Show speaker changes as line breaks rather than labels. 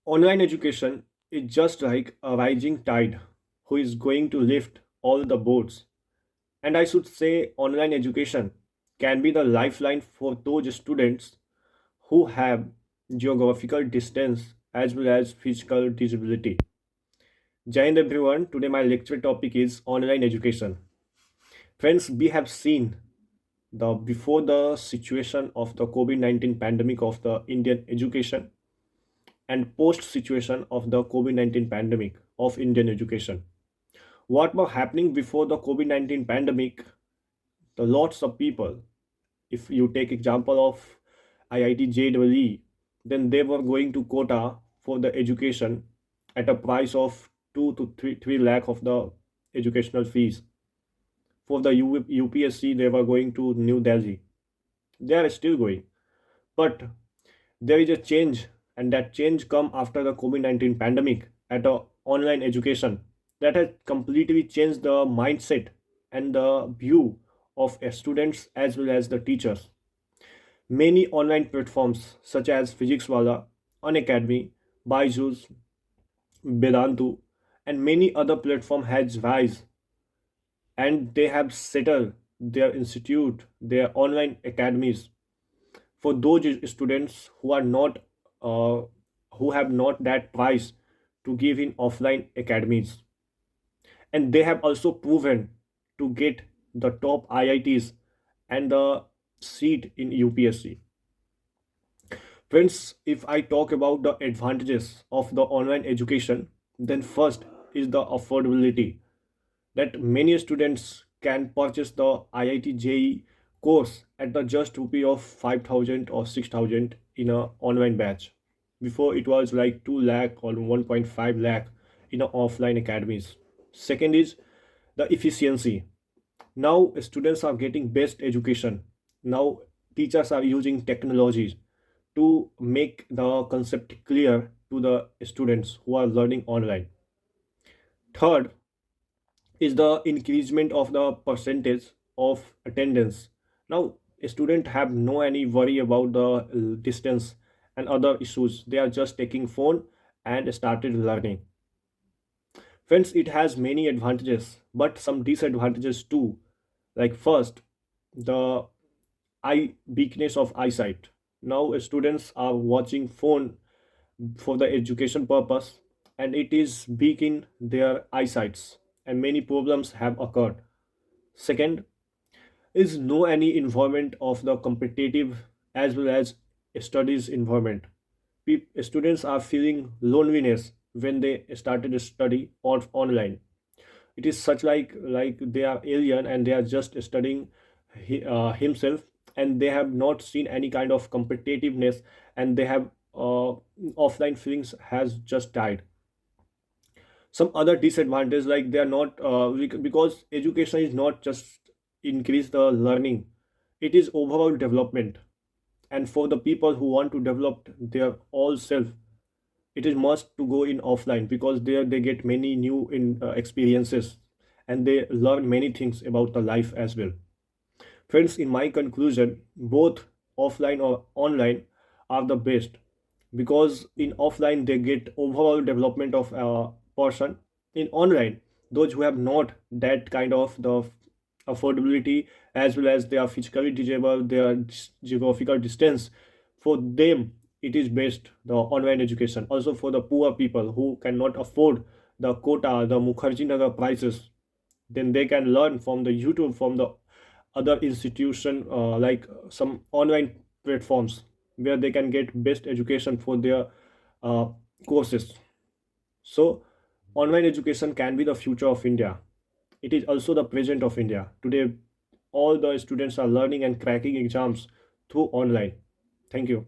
Online education is just like a rising tide who is going to lift all the boats. And I should say, online education can be the lifeline for those students who have geographical distance as well as physical disability. Jai Hind everyone, today my lecture topic is online education. Friends, we have seen the before the situation of the COVID-19 pandemic of the Indian education and post situation of the COVID-19 pandemic of Indian education. What was happening before the COVID-19 pandemic? The lots of people, if you take example of IIT JEE, then they were going to quota for the education at a price of 2 to 3 lakh of the educational fees. For the UPSC, they were going to New Delhi. They are still going. But there is a change, and that change come after the COVID-19 pandemic at a online education that has completely changed the mindset and the view of students as well as the teachers. Many online platforms such as Physicswala, Unacademy, Byju's, Vedantu, and many other platforms has rise, and they have settled their institute, their online academies for those students who are not uh, who have not that price to give in offline academies, and they have also proven to get the top IITs and the seat in UPSC. Friends, if I talk about the advantages of the online education, then first is the affordability, that many students can purchase the IIT JEE course at the just rupee of 5,000 or 6,000 in a online batch. Before it was like 2 lakh or 1.5 lakh in a offline academies. Second is the efficiency. Now students are getting best education. Now teachers are using technologies to make the concept clear to the students who are learning online. Third is the increasement of the percentage of attendance. Now students have no any worry about the distance and other issues. They are just taking phone and started learning. Friends, it has many advantages but some disadvantages too. Like first, the eye weakness of eyesight. Now students are watching phone for the education purpose, and it is weak in their eyesights, and many problems have occurred. Second is no any environment of the competitive as well as studies environment. Students are feeling loneliness when they started to study online. It is such like they are alien and they are just studying himself, and they have not seen any kind of competitiveness, and they have offline feelings has just died. Some other disadvantage, like they are not because education is not just increase the learning, it is overall development. And for the people who want to develop their all self, it is must to go in offline, because there they get many new experiences, and they learn many things about the life as well. Friends, in my conclusion, both offline or online are the best, because in offline they get overall development of a person. In online, those who have not that kind of the affordability as well as they are physically disabled, their geographical distance, for them it is best the online education. Also for the poor people who cannot afford the quota, the Mukherjee Nagar prices, then they can learn from the YouTube, from the other institution, like some online platforms where they can get best education for their uh, courses. So online education can be the future of India. It is also the present of India today. All the students are learning and cracking exams through online. Thank you.